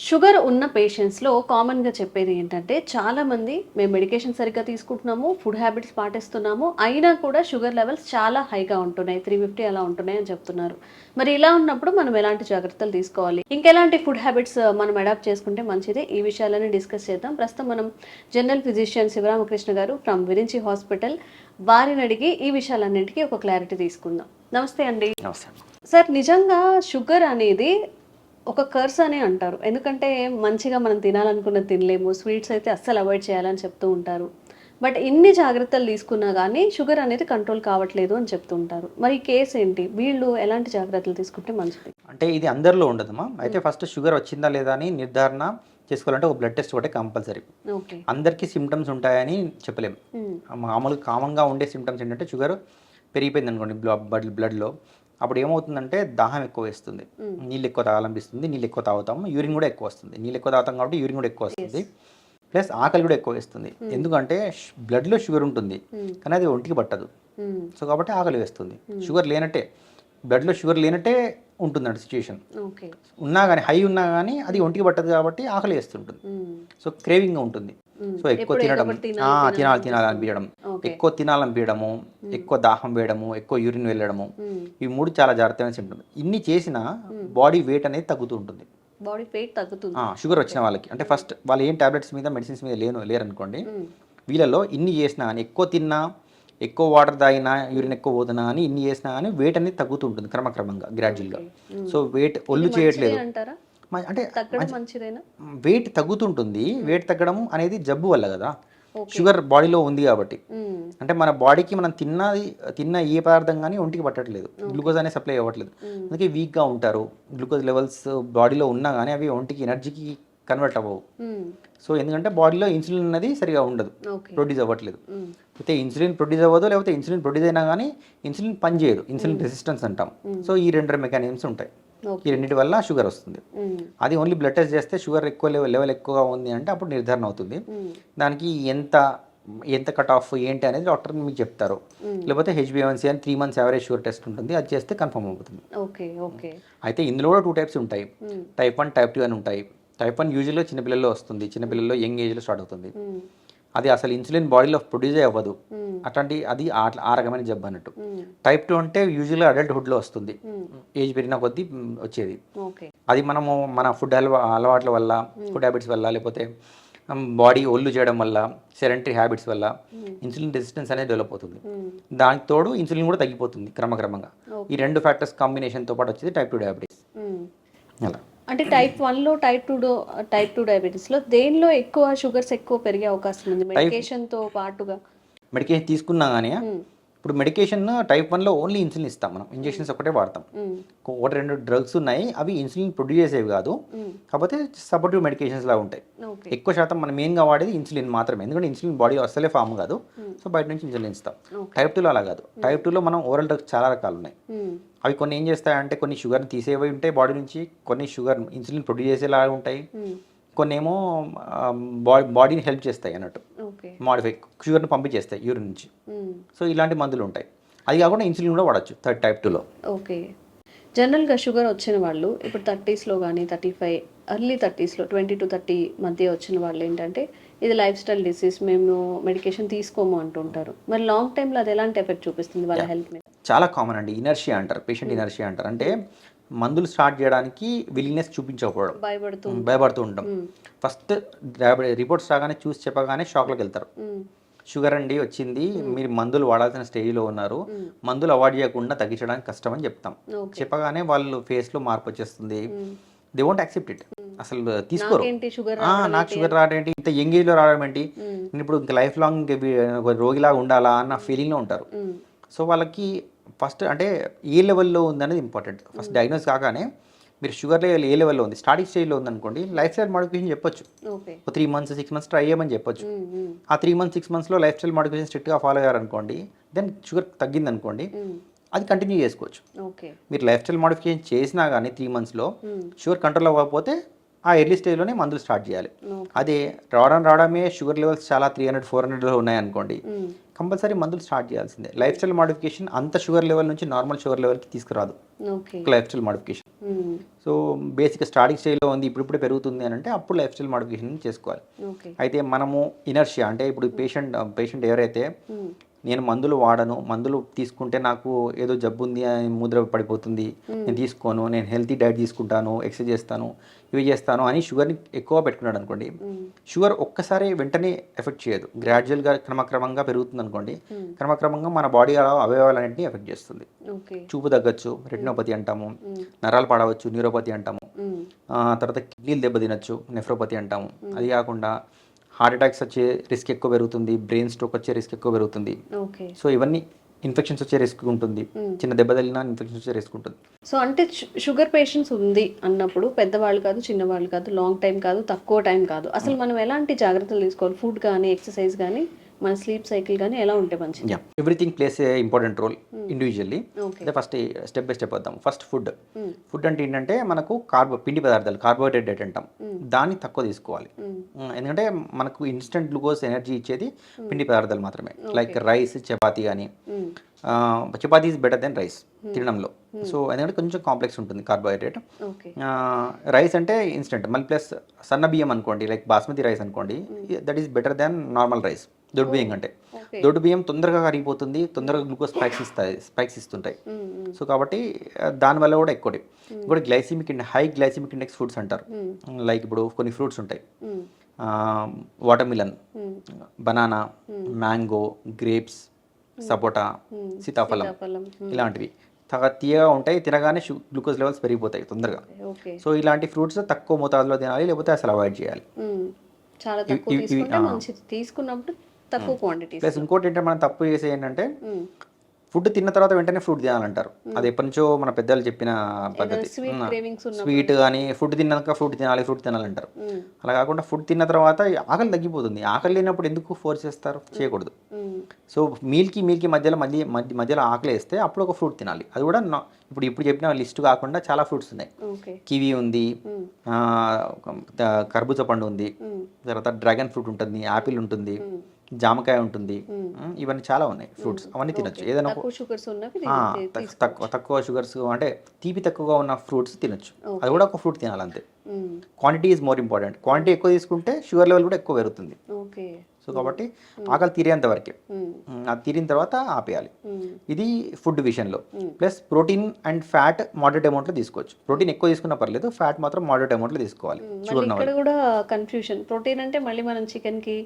Sugar ఉన్న పేషెంట్స్‌లో కామన్‌గా చెప్పేది ఏంటంటే, చాలామంది మేము మెడికేషన్ సరిగ్గా తీసుకుంటున్నాము, ఫుడ్ హ్యాబిట్స్ పాటిస్తున్నాము, అయినా కూడా షుగర్ లెవెల్స్ చాలా హైగా ఉంటున్నాయి. 350 అలా ఉంటున్నాయి అని చెప్తున్నారు. మరి ఇలా ఉన్నప్పుడు మనం ఎలాంటి జాగ్రత్తలు తీసుకోవాలి? ఇంకెలాంటి ఫుడ్ హ్యాబిట్స్ మనం అడాప్ట్ చేసుకుంటే మంచిది? ఈ విషయాలన్నీ డిస్కస్ చేద్దాం. ప్రస్తుతం మనం జనరల్ ఫిజిషియన్ శివరామకృష్ణ గారు ఫ్రమ్ విరించి హాస్పిటల్ వారిని అడిగి ఈ విషయాలన్నింటికి ఒక క్లారిటీ తీసుకుందాం. నమస్తే అండి. నమస్తే. సార్, నిజంగా షుగర్ అనేది ఒక కర్స్ అనే అంటారు. ఎందుకంటే మంచిగా మనం తినాలనుకున్నది తినలేము. స్వీట్స్ అయితే అస్సలు అవాయిడ్ చేయాలని చెప్తూ ఉంటారు. బట్ ఇన్ని జాగ్రత్తలు తీసుకున్నా గానీ షుగర్ అనేది కంట్రోల్ కావట్లేదు అని చెప్తూ ఉంటారు. మరి ఈ కేస్ ఏంటి? వీళ్ళు ఎలాంటి జాగ్రత్తలు తీసుకుంటే మంచిది? అంటే ఇది అందరిలో ఉండదమ్మా. అయితే ఫస్ట్ షుగర్ వచ్చిందా లేదా అని నిర్ధారణ చేసుకోవాలంటే ఒక బ్లడ్ టెస్ట్ ఒకటే కంపల్సరీ. ఓకే. అందరికీ సిమ్టమ్స్ ఉంటాయని చెప్పలేము. మామూలుగా కామన్గా ఉండే సిమ్టమ్స్ ఏంటంటే షుగర్ పెరిగిపోయింది అనుకోండి బ్లడ్లో, అప్పుడు ఏమవుతుందంటే దాహం ఎక్కువ వేస్తుంది, నీళ్ళు ఎక్కువ తాగాలనిపిస్తుంది, నీళ్ళు ఎక్కువ తాగుతాము, యూరిన్ కూడా ఎక్కువ వస్తుంది. నీళ్ళు ఎక్కువ తాగుతాం కాబట్టి యూరిన్ కూడా ఎక్కువ వస్తుంది, ప్లస్ ఆకలి కూడా ఎక్కువ వేస్తుంది. ఎందుకంటే బ్లడ్లో షుగర్ ఉంటుంది కానీ అది ఒంటికి పట్టదు. సో కాబట్టి ఆకలి వేస్తుంది. షుగర్ లేనట్టే, బ్లడ్లో షుగర్ లేనట్టే ఉంటుందండి సిచ్యుయేషన్. ఉన్నా కానీ హై ఉన్నా కానీ అది ఒంటికి పట్టదు కాబట్టి ఆకలి వేస్తుంటుంది. సో క్రేవింగ్ ఉంటుంది. సో ఎక్కువ తినడం, తినాలనిపించడం, ఎక్కువ తినాలనిపించడము, ఎక్కువ దాహం వేయడము, ఎక్కువ యూరిన్ వెళ్ళడము, ఈ మూడు చాలా జాగ్రత్తగా సిమ్టమ్. ఇన్ని చేసినా బాడీ వెయిట్ అనేది తగ్గుతూ ఉంటుంది. బాడీ వెయిట్ తగ్గుతుంది షుగర్ వచ్చిన వాళ్ళకి. అంటే ఫస్ట్ వాళ్ళు ఏం టాబ్లెట్స్ మీద మెడిసిన్స్ మీద లేరనుకోండి, వీళ్ళలో ఇన్ని చేసినా కానీ, ఎక్కువ తిన్నా, ఎక్కువ వాటర్ తాగినా, యూరిన్ ఎక్కువ పోతున్నా అని ఇన్ని చేసినా కానీ వెయిట్ అనేది తగ్గుతూ ఉంటుంది క్రమక్రమంగా, గ్రాడ్యువల్గా. సో వెయిట్ ఒళ్ళు చేయట్లేదు అంటే వెయిట్ తగ్గుతుంటుంది. వెయిట్ తగ్గడం అనేది జబ్బు వల్ల కదా, షుగర్ బాడీలో ఉంది కాబట్టి. అంటే మన బాడీకి మనం తిన్న ఏ పదార్థం కానీ ఒంటికి పట్టట్లేదు, గ్లూకోజ్ అనేది సప్లై అవ్వట్లేదు, అందుకే వీక్గా ఉంటారు. గ్లూకోజ్ లెవెల్స్ బాడీలో ఉన్నా కానీ అవి ఒంటికి ఎనర్జీకి కన్వర్ట్ అవ్వవు. సో ఎందుకంటే బాడీలో ఇన్సులిన్ అనేది సరిగా ఉండదు, ప్రొడ్యూస్ అవ్వట్లేదు. అయితే ఇన్సులిన్ ప్రొడ్యూస్ అవ్వదు, లేకపోతే ఇన్సులిన్ ప్రొడ్యూస్ అయినా కానీ ఇన్సులిన్ పనిచేయదు, ఇన్సులిన్ రెసిస్టెన్స్ అంటాం. సో ఈ రెండు మెకానిజమ్స్ ఉంటాయి. ఈ రెండింటి వల్ల షుగర్ వస్తుంది. అది ఓన్లీ బ్లడ్ టెస్ట్ చేస్తే షుగర్ ఎక్కువ లెవెల్ ఎక్కువగా ఉంది అంటే అప్పుడు నిర్ధారణ అవుతుంది. దానికి ఎంత కట్ ఆఫ్ ఏంటి అనేది డాక్టర్ మీకు చెప్తారు. లేకపోతే HbA1c అని 3 months యావరేజ్ షుగర్ టెస్ట్ ఉంటుంది, అది చేస్తే కన్ఫర్మ్ అవుతుంది. అయితే ఇందులో కూడా 2 types ఉంటాయి. టైప్ 1, టైప్ 2 అని ఉంటాయి. టైప్ 1 యూజువల్గా చిన్నపిల్లల్లో వస్తుంది, చిన్నపిల్లల్లో యంగ్ ఏజ్లో స్టార్ట్ అవుతుంది. అది అసలు ఇన్సులిన్ బాడీలో ప్రొడ్యూసే అవ్వదు, అది ఆ రకమైన జబ్బు అన్నట్టు. టైప్ 2 అంటే యూజువల్గా అడల్ట్హుడ్లో వస్తుంది, ఏజ్ పెరిగిన కొద్దీ వచ్చేది. అది మనము మన ఫుడ్ అలవాట్ల వల్ల, ఫుడ్ హ్యాబిట్స్ వల్ల, లేకపోతే బాడీ ఒళ్ళు చేయడం వల్ల, సెడెంటరీ హ్యాబిట్స్ వల్ల ఇన్సులిన్ రెసిస్టెన్స్ అనేది డెవలప్ అవుతుంది. దానికి తోడు ఇన్సులిన్ కూడా తగ్గిపోతుంది క్రమక్రమంగా. ఈ 2 ఫ్యాక్టర్స్ కాంబినేషన్తో పాటు వచ్చేది టైప్ 2 డయాబెటీస్. అలా అంటే టైప్ 1లో, టైప్ 2 డయాబెటీస్లో దేనిలో ఎక్కువ షుగర్స్ ఎక్కువ పెరిగే అవకాశం ఉంది మెడికేషన్తో పాటుగా? మెడికేషన్ తీసుకున్నా కానీ, ఇప్పుడు మెడికేషన్ టైప్ 1లో ఓన్లీ ఇన్సులిన్ ఇస్తాం, మనం ఇంజెక్షన్స్ ఒకటే వాడతాం. 1-2 డ్రగ్స్ ఉన్నాయి, అవి ఇన్సులిన్ ప్రొడ్యూస్ చేసేవి కాదు, కాకపోతే సపోర్టివ్ మెడికేషన్స్ లాగా ఉంటాయి. ఎక్కువ శాతం మనం మెయిన్గా వాడేది ఇన్సులిన్ మాత్రమే, ఎందుకంటే ఇన్సులిన్ బాడీ అసలే ఫామ్ కాదు. సో బయట నుంచి ఇన్సులిన్ ఇస్తాం. టైప్ 2లో అలా కాదు. టైప్ 2లో మనం ఓరల్ డ్రగ్స్ చాలా రకాలు ఉన్నాయి. అవి కొన్ని ఏం చేస్తాయంటే కొన్ని షుగర్ని తీసేవి ఉంటాయి బాడీ నుంచి, కొన్ని షుగర్ ఇన్సులిన్ ప్రొడ్యూస్ చేసేలాగా ఉంటాయి, కొన్ని ఏమో బాడీని హెల్ప్ చేస్తాయి అన్నట్టు, మాడిఫై షుగర్ని పంపించేస్తాయి యూరిన్ నుంచి. సో ఇలాంటి మందులు ఉంటాయి. అది కాకుండా ఇన్సులిన్ కూడా వాడచ్చు టైప్ 2లో. ఓకే. జనరల్గా షుగర్ వచ్చిన వాళ్ళు ఇప్పుడు 30sలో కానీ 35, ఎర్లీ 30sలో 20 to 30 మధ్య వచ్చిన వాళ్ళు ఏంటంటే ఇది లైఫ్ స్టైల్ డిసీజ్, మేము మెడికేషన్ తీసుకోము అంటుంటారు. మరి లాంగ్ టైంలో అది ఎలాంటి ఎఫెక్ట్ చూపిస్తుంది వాళ్ళ హెల్త్ మీద? చాలా కామన్ అండి, ఇనర్షియా అంటారు, పేషెంట్ ఇనర్షియా అంటారు. అంటే మందులు స్టార్ట్ చేయడానికి విల్లింగ్నెస్ చూపించకపోవడం, భయపడుతూ ఉంటాం. ఫస్ట్ రిపోర్ట్స్ రాగానే చూసి చెప్పగానే షాక్లోకి వెళ్తారు. షుగర్ అండి వచ్చింది, మీరు మందులు వాడాల్సిన స్టేజ్లో ఉన్నారు, మందులు అవాయిడ్ చేయకుండా తగ్గించడానికి కష్టం అని చెప్తాం. చెప్పగానే వాళ్ళు ఫేస్లో మార్పు వచ్చేస్తుంది, దే వోంట్ యాక్సెప్ట్ ఇట్. అసలు తీసుకోరు. నాకు షుగర్ రావడం ఏంటి, ఇంత యంగ్ ఏజ్లో రావడం ఏంటి, నేను ఇప్పుడు ఇంకా లైఫ్ లాంగ్ రోగిలాగా ఉండాలా అన్న ఫీలింగ్లో ఉంటారు. సో వాళ్ళకి ఫస్ట్ అంటే ఏ లెవెల్లో ఉందనేది ఇంపార్టెంట్. ఫస్ట్ డయాగ్నోస్ కాగానే మీరు షుగర్ లెవెల్ ఏ లెవెల్లో ఉంది, స్టార్టింగ్ స్టేజ్లో ఉందనుకోండి, లైఫ్ స్టైల్ మోడిఫికేషన్ చెప్పొచ్చు. 3 months 6 months ట్రై చేయమని చెప్పొచ్చు. ఆ 3 months 6 monthsలో లైఫ్ స్టైల్ మోడిఫికేషన్ స్ట్రిక్ట్గా ఫాలో అయ్యారనుకోండి, దెన్ షుగర్ తగ్గిందనుకోండి, అది కంటిన్యూ చేసుకోవచ్చు. మీరు లైఫ్ స్టైల్ మోడిఫికేషన్ చేసినా కానీ 3 monthsలో షుగర్ కంట్రోల్ అవ్వకపోతే ఆ ఎర్లీ స్టేజ్లోనే మందులు స్టార్ట్ చేయాలి. అదే రావడమే షుగర్ లెవెల్స్ చాలా 300-400లో ఉన్నాయనుకోండి, కంపల్సరీ మందులు స్టార్ట్ చేయాల్సిందే. లైఫ్ స్టైల్ మాడిఫికేషన్ అంత షుగర్ లెవెల్ నుంచి నార్మల్ షుగర్ లెవెల్కి తీసుకురాదు ఓకే. ఒక లైఫ్ స్టైల్ మాడిఫికేషన్. సో బేసిక్గా స్టార్టింగ్ స్టేజ్లో ఉంది, ఇప్పుడిప్పుడే పెరుగుతుంది అని అంటే అప్పుడు లైఫ్ స్టైల్ మాడిఫికేషన్ చేసుకోవాలి. ఓకే. అయితే మనము ఇనర్షియా అంటే ఇప్పుడు పేషెంట్ ఎవరైతే నేను మందులు వాడను, మందులు తీసుకుంటే నాకు ఏదో జబ్బు ఉంది అని ముద్ర పడిపోతుంది, నేను తీసుకోను, నేను హెల్తీ డైట్ తీసుకుంటాను, ఎక్సర్సైజ్ చేస్తాను, ఇవి చేస్తాను అని షుగర్ని ఎక్కువ పెట్టుకున్నాడు అనుకోండి, షుగర్ ఒక్కసారి వెంటనే ఎఫెక్ట్ చేయదు, గ్రాడ్యువల్గా క్రమక్రమంగా పెరుగుతుంది అనుకోండి, క్రమక్రమంగా మన బాడీ అవయవాలన్నింటినీ ఎఫెక్ట్ చేస్తుంది. ఓకే. చూపు తగ్గచ్చు, రెటినోపతి అంటాము, నరాలు పాడవచ్చు, న్యూరోపతి అంటాము, తర్వాత కిడ్నీలు దెబ్బతినచ్చు, నెఫ్రోపతి అంటాము. అది కాకుండా హార్ట్ అటాక్స్ వచ్చే రిస్క్ ఎక్కువ పెరుగుతుంది, బ్రెయిన్ స్ట్రోక్ వచ్చే రిస్క్ ఎక్కువ పెరుగుతుంది. ఓకే. సో ఇవన్నీ ఇన్ఫెక్షన్స్ వచ్చే రిస్క్ ఉంటుంది, చిన్న దెబ్బ తగిలినా ఇన్ఫెక్షన్స్ వచ్చే రిస్క్ ఉంటుంది. సో అంటే షుగర్ పేషెంట్స్ ఉంది అన్నప్పుడు పెద్దవాళ్ళు కాదు, చిన్నవాళ్ళు కాదు, లాంగ్ టైం కాదు, తక్కువ టైం కాదు, అసలు మనం ఎలాంటి జాగ్రత్తలు తీసుకోవాలి? ఫుడ్ కానీ, ఎక్సర్సైజ్ కానీ, మన స్లీప్ సైకిల్ కానీ ఎలా ఉంటే మంచిది? ఎవ్రీథింగ్ ప్లేస్ ఏ ఇంపార్టెంట్ రోల్ ఇండివిజువల్లీ. ఓకే. అయితే ఫస్ట్ స్టెప్ బై స్టెప్ వద్దాం. ఫస్ట్ ఫుడ్ అంటే ఏంటంటే మనకు పిండి పదార్థాలు, కార్బోహైడ్రేట్ డైట్ అంటాం, దాన్ని తక్కువ తీసుకోవాలి. ఎందుకంటే మనకు ఇన్స్టెంట్ గ్లూకోజ్ ఎనర్జీ ఇచ్చేది పిండి పదార్థాలు మాత్రమే. లైక్ రైస్, చపాతీ కానీ, chapati is better than rice తినడంలో. సో ఎందుకంటే కొంచెం కాంప్లెక్స్ ఉంటుంది కార్బోహైడ్రేట్. రైస్ అంటే ఇన్స్టెంట్, మళ్ళీ ప్లస్ సన్న బియ్యం అనుకోండి, లైక్ బాస్మతి రైస్ అనుకోండి, that is better than normal rice. దొడ్డు బియ్యం కంటే దొడ్డు బియ్యం తొందరగా కరిగిపోతుంది, తొందరగా గ్లూకోజ్ స్పైక్స్ ఇస్తుంటాయి. సో కాబట్టి దానివల్ల కూడా ఎక్కువ ఇప్పుడు హై గ్లైసిమిక్ ఇండెక్స్ ఫుడ్స్ అంటారు. లైక్ ఇప్పుడు కొన్ని ఫ్రూట్స్ ఉంటాయి, watermelon, banana, mango, grapes, sapota, సీతాఫలం, ఇలాంటివి తీయగా ఉంటాయి, తినగానే గ్లూకోజ్ లెవెల్స్ పెరిగిపోతాయి తొందరగా. సో ఇలాంటి ఫ్రూట్స్ తక్కువ మోతాదులో తినాలి, లేకపోతే అసలు అవాయిడ్ చేయాలి. చాలా తక్కువ తీసుకుంటే మంచిది, తీసుకున్నప్పుడు తక్కువ క్వాంటిటీ. ప్లస్ ఇంకోటి ఏంటంటే మనం తప్పు చేసే ఏంటంటే ఫుడ్ తిన్న తర్వాత వెంటనే ఫ్రూట్ తినాలంటారు. అది ఎప్పటి నుంచో మన పెద్దలు చెప్పిన పద్ధతి. స్వీట్ కానీ ఫుడ్ తిన్నాక ఫ్రూట్ తినాలంటారు. అలా కాకుండా ఫుడ్ తిన్న తర్వాత ఆకలి తగ్గిపోతుంది. ఆకలి లేనప్పుడు ఎందుకు ఫోర్స్ చేస్తారు? చేయకూడదు. సో మీల్కి మధ్యలో ఆకలి వేస్తే అప్పుడు ఒక ఫ్రూట్ తినాలి. అది కూడా ఇప్పుడు చెప్పిన లిస్ట్ కాకుండా చాలా ఫ్రూట్స్ ఉన్నాయి. కివీ ఉంది, కర్బూజా పండు ఉంది, తర్వాత డ్రాగన్ ఫ్రూట్ ఉంటుంది, యాపిల్ ఉంటుంది, జామకాయ ఉంటుంది, ఇవన్నీ చాలా ఉన్నాయి ఫ్రూట్స్. అవన్నీ తినొచ్చు. ఏదైనా తక్కువ షుగర్స్ అంటే తీపి తక్కువగా ఉన్న ఫ్రూట్స్ తినొచ్చు. అది కూడా ఒక ఫ్రూట్ తినాలి అంతే. Quantity is more important. Quantity ఎక్కువ తీసుకుంటే షుగర్ లెవెల్ కూడా ఎక్కువ పెరుగుతుంది. సో కాబట్టి ఆకలి తీరేంత వరకే, అది తీరిన తర్వాత ఆపేయాలి. ఇది ఫుడ్ విషయంలో. Plus protein and fat moderate అమౌంట్లో తీసుకోవచ్చు. ప్రోటీన్ ఎక్కువ తీసుకున్నా పర్లేదు, ఫ్యాట్ మాత్రం మోడరేట్ అమౌంట్లో తీసుకోవాలి. ఇక్కడ కూడా కన్ఫ్యూషన్, ప్రోటీన్ అంటే మళ్ళీ మనం చికెన్ కి,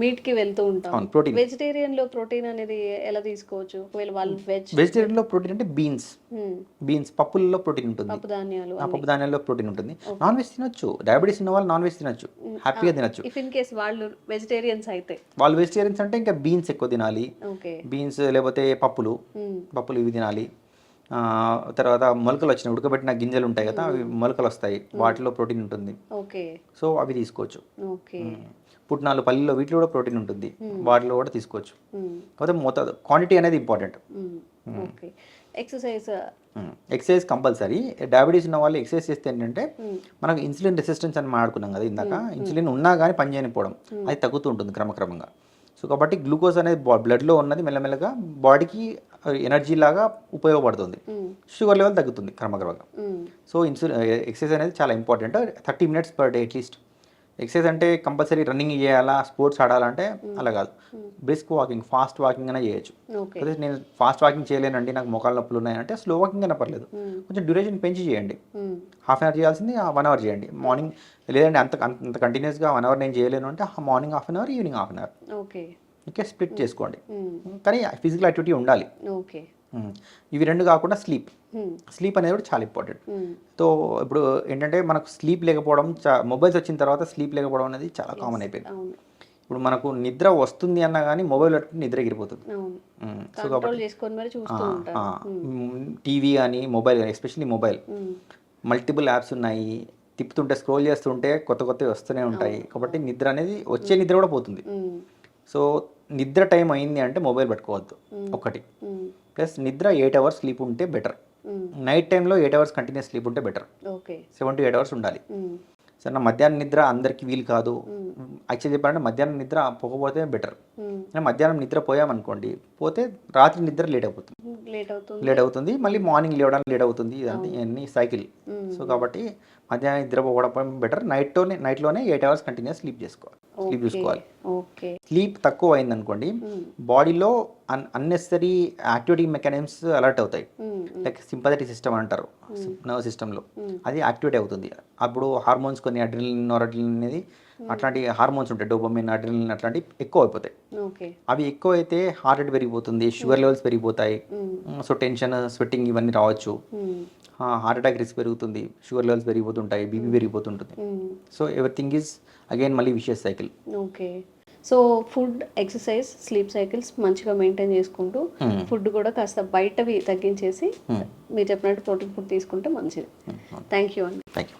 మీట్ కి వెళ్తూ ఉంటాం. వెజిటేరియన్ లో ప్రోటీన్ అనేది ఎలా తీసుకోవచ్చు? ఒకవేళ వాళ్ళు వెజిటేరియన్ లో ప్రోటీన్ అంటే బీన్స్ పప్పుల్లో ప్రోటీన్ ఉంటుంది, పప్పు ధాన్యాల్లో ప్రోటీన్ ఉంటుంది. నాన్ వెజ్ తినొచ్చు, డయాబెటీస్ ఉన్న వాళ్ళు నాన్ వెజ్ తినొచ్చు, హ్యాపీగా తినొచ్చు. ఇఫ్ ఇన్ కేస్ వాళ్ళు వెజిటేరియన్స్ అయితే, వాళ్ళు వెజిటేరియన్స్ అంటే ఇంకా బీన్స్ ఎక్కువ తినాలి. బీన్స్ లేకపోతే పప్పులు ఇవి తినాలి. తర్వాత మొలకలు వచ్చినాయి, ఉడకబెట్టిన గింజలు ఉంటాయి కదా, అవి మొలకలు వస్తాయి, వాటిలో ప్రోటీన్ ఉంటుంది. సో అవి తీసుకోవచ్చు. పుట్నాలు, పల్లీలో, వీటిలో కూడా ప్రోటీన్ ఉంటుంది, వాటిలో కూడా తీసుకోవచ్చు. కాకపోతే మోతాదు, క్వాంటిటీ అనేది ఇంపార్టెంట్. Exercise compulsory. డయాబెటీస్ ఉన్న వాళ్ళు ఎక్సర్సైజ్ చేస్తే ఏంటంటే మనకు ఇన్సులిన్ రెసిస్టెన్స్ అని మాట్లాడుకున్నాం కదా ఇందాక, ఇన్సులిన్ ఉన్నా కానీ పని చేయకపోవడం, అది తగ్గుతూ ఉంటుంది క్రమక్రమంగా. సో కాబట్టి గ్లూకోజ్ అనేది బ్లడ్లో ఉన్నది మెల్లమెల్లగా బాడీకి ఎనర్జీ లాగా ఉపయోగపడుతుంది, షుగర్ లెవెల్ తగ్గుతుంది క్రమక్రమంగా. సో ఎక్సర్సైజ్ అనేది చాలా important. 30 minutes per day at least. Exercise అంటే కంపల్సరీ రన్నింగ్ చేయాలా, స్పోర్ట్స్ ఆడాలంటే అలా కాదు, బ్రిస్క్ వాకింగ్, ఫాస్ట్ వాకింగ్ అయినా చేయొచ్చు. అదే నేను ఫాస్ట్ వాకింగ్ చేయలేనండి, నాకు మోకాళ్ళ నొప్పులు ఉన్నాయంటే స్లో వాకింగ్ అయినా పర్లేదు, కొంచెం డ్యూరేషన్ పెంచి చేయండి. హాఫ్ అన్ అవర్ చేయాల్సింది 1 hour చేయండి మార్నింగ్. లేదంటే అంత కంటిన్యూస్గా 1 hour నేను చేయలేను అంటే morning half an hour, evening half an hour, okay, split చేసుకోండి. కానీ ఫిజికల్ యాక్టివిటీ ఉండాలి. ఇవి రెండు కాకుండా స్లీప్ అనేది కూడా చాలా ఇంపార్టెంట్. సో ఇప్పుడు ఏంటంటే మనకు స్లీప్ లేకపోవడం, మొబైల్స్ వచ్చిన తర్వాత స్లీప్ లేకపోవడం అనేది చాలా కామన్ అయిపోయింది. ఇప్పుడు మనకు నిద్ర వస్తుంది అన్నా కానీ మొబైల్ పెట్టుకుని నిద్ర ఎగిరిపోతుంది. సో కాబట్టి టీవీ కానీ మొబైల్ కానీ, ఎస్పెషల్లీ మొబైల్, మల్టిపుల్ యాప్స్ ఉన్నాయి, తిప్పుతుంటే స్క్రోల్ చేస్తుంటే కొత్తవి వస్తూనే ఉంటాయి. కాబట్టి నిద్ర అనేది వచ్చే నిద్ర కూడా పోతుంది. సో నిద్ర టైం అయింది అంటే మొబైల్ పెట్టుకోవద్దు ఒకటి. ప్లస్ నిద్ర 8 hours స్లీప్ ఉంటే బెటర్. నైట్ టైంలో 8 hours కంటిన్యూస్ స్లీప్ ఉంటే బెటర్. 7 to 8 hours ఉండాలి. సో నా మధ్యాహ్నం నిద్ర అందరికీ వీలు కాదు. యాక్చువల్లీ చెప్పాలంటే మధ్యాహ్నం నిద్ర పోకపోతే బెటర్. మధ్యాహ్నం నిద్ర పోయామనుకోండి, పోతే రాత్రి నిద్ర లేట్ అవుతుంది, మళ్ళీ మార్నింగ్ లేవడానికి లేట్ అవుతుంది. ఇదంతా ఇవన్నీ సైకిల్. సో కాబట్టి మధ్యాహ్నం నిద్ర పోవడం బెటర్. నైట్లోనే 8 hours కంటిన్యూస్ స్లీప్ చూసుకోవాలి. స్లీప్ తక్కువ అయిందనుకోండి, బాడీలో అన్నెసరీ యాక్టివిటీ మెకానిజమ్స్ అలర్ట్ అవుతాయి. లైక్ సింపథెటిక్ సిస్టమ్ అంటారు నర్వ్ సిస్టంలో, అది యాక్టివేట్ అవుతుంది. అప్పుడు హార్మోన్స్ కొన్ని అడ్రినలిన్, నోరడ్రినలిన్ అనేది అట్లాంటి హార్మోన్స్ ఉంటాయి, డోపమైన్, అడ్రినలిన్ అట్లాంటివి ఎక్కువ అయిపోతాయి. అవి ఎక్కువ అయితే హార్ట్ రేట్ పెరిగిపోతుంది, షుగర్ లెవెల్స్ పెరిగిపోతాయి. సో టెన్షన్, స్వెట్టింగ్ ఇవన్నీ రావచ్చు. హార్ట్ అటాక్ రిస్క్ పెరుగుతుంది, షుగర్ లెవెల్స్ పెరిగిపోతుంటాయి, బీపీ పెరిగిపోతుంటుంది. సో ఎవ్రీథింగ్ ఈజ్ అగైన్ మళ్ళీ vicious cycle. Okay. So food, exercise, sleep cycles మంచిగా మెయింటైన్ చేసుకుంటూ ఫుడ్ కూడా కాస్త బయటవి తగ్గించేసి మీరు చెప్పినట్టు ప్రోటీన్ ఫుడ్ తీసుకుంటే మంచిది. థ్యాంక్ యూ అండి. Thank you.